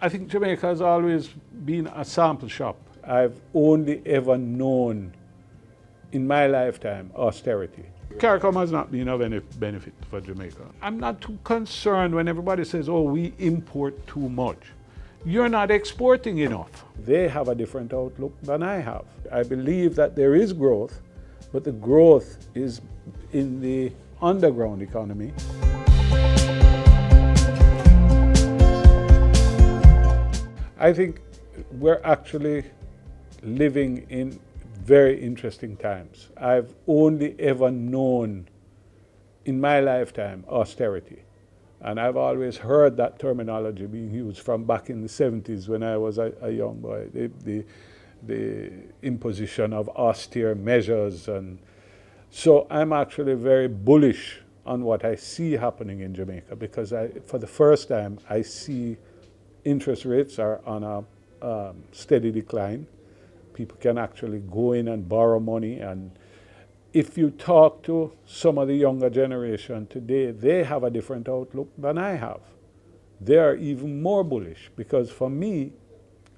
I think Jamaica has always been a sample shop. I've only ever known in my lifetime austerity. CARICOM has not been of any benefit for Jamaica. I'm not too concerned when everybody says, oh, we import too much. You're not exporting enough. They have a different outlook than I have. I believe that there is growth, but the growth is in the underground economy. I think we're actually living in very interesting times. I've only ever known in my lifetime austerity. And I've always heard that terminology being used from back in the 70s when I was a young boy, the imposition of austere measures. And so I'm actually very bullish on what I see happening in Jamaica, because for the first time I see interest rates are on a steady decline. People can actually go in and borrow money, and if you talk to some of the younger generation today, they have a different outlook than I have. They are even more bullish, because for me,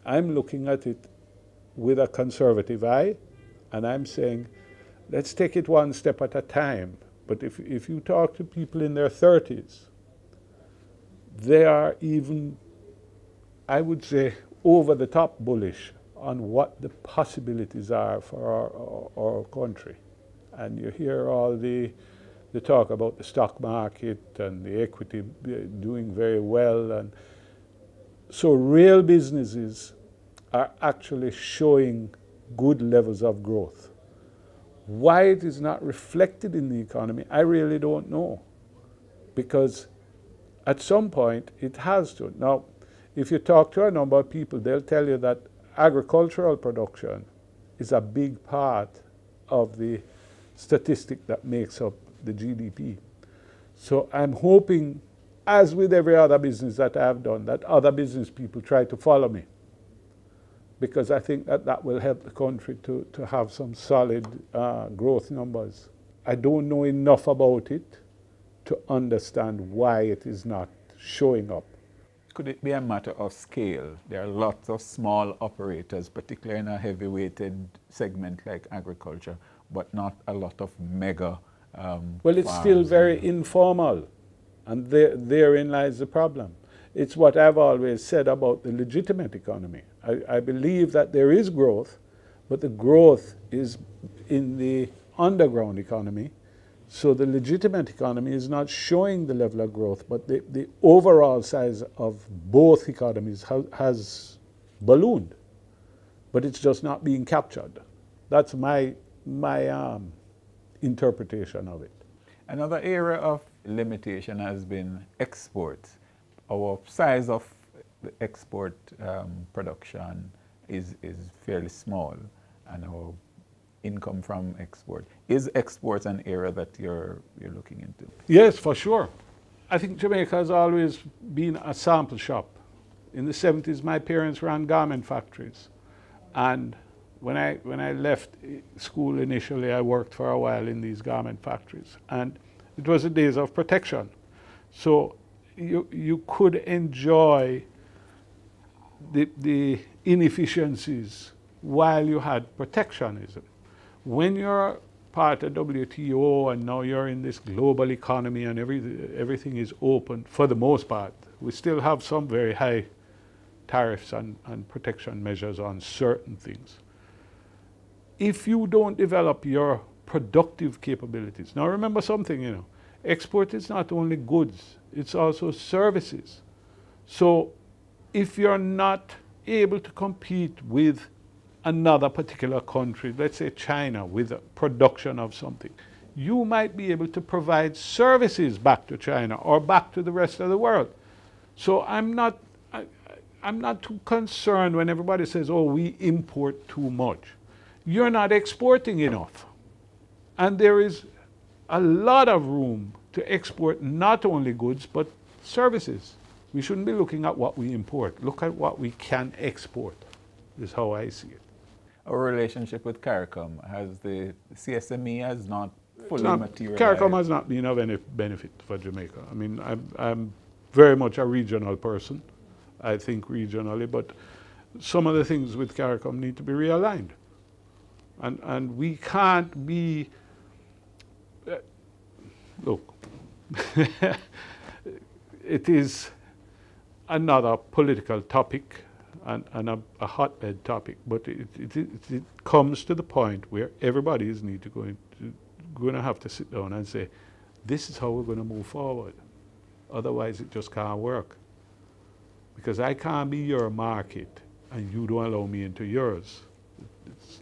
I'm looking at it with a conservative eye, and I'm saying, let's take it one step at a time. But if you talk to people in their 30s, they are even, I would say, over the top bullish on what the possibilities are for our country. And you hear all the talk about the stock market and the equity doing very well. And so real businesses are actually showing good levels of growth. Why it is not reflected in the economy, I really don't know. Because at some point it has to. Now, if you talk to a number of people, they'll tell you that agricultural production is a big part of the statistic that makes up the GDP. So I'm hoping, as with every other business that I've done, that other business people try to follow me, because I think that will help the country to have some solid growth numbers. I don't know enough about it to understand why it is not showing up. Could it be a matter of scale? There are lots of small operators, particularly in a heavy-weighted segment like agriculture, but not a lot of mega Well, it's still very informal, and therein lies the problem. It's what I've always said about the legitimate economy. I believe that there is growth, but the growth is in the underground economy. So the legitimate economy is not showing the level of growth, but the overall size of both economies has ballooned, but it's just not being captured. That's my interpretation of it. Another area of limitation has been exports. Our size of the export production is fairly small, and our income from export. Is exports an area that you're looking into? Yes, for sure. I think Jamaica has always been a sample shop. In the 70s, my parents ran garment factories. And when I left school initially, I worked for a while in these garment factories. And it was the days of protection. So you could enjoy the inefficiencies while you had protectionism. When you're part of WTO and now you're in this global economy and everything is open, for the most part, we still have some very high tariffs and protection measures on certain things. If you don't develop your productive capabilities, now remember something, export is not only goods, it's also services. So if you're not able to compete with another particular country, let's say China, with a production of something, you might be able to provide services back to China or back to the rest of the world. So I'm not too concerned when everybody says, oh, we import too much. You're not exporting enough. And there is a lot of room to export not only goods, but services. We shouldn't be looking at what we import. Look at what we can export, is how I see it. Our relationship with CARICOM, has the CSME has not fully materialized? CARICOM has not been of any benefit for Jamaica. I mean, I'm very much a regional person. I think, regionally, but some of the things with CARICOM need to be realigned. And we can't be, look, it is another political topic and a hotbed topic, but it comes to the point where everybody is going to have to sit down and say, this is how we're going to move forward. Otherwise, it just can't work. Because I can't be your market and you don't allow me into yours. It's,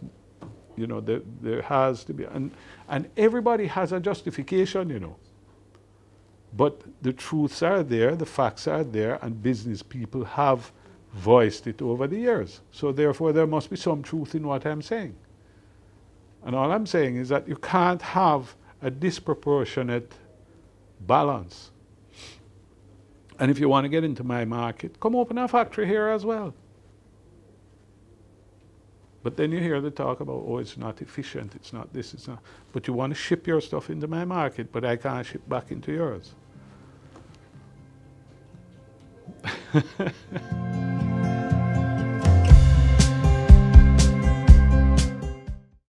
you know, there has to be, and everybody has a justification, you know. But the truths are there, the facts are there, and business people have voiced it over the years. So therefore, there must be some truth in what I'm saying. And all I'm saying is that you can't have a disproportionate balance. And if you want to get into my market, come open a factory here as well. But then you hear the talk about, oh, it's not efficient, it's not this, it's not. But you want to ship your stuff into my market, but I can't ship back into yours.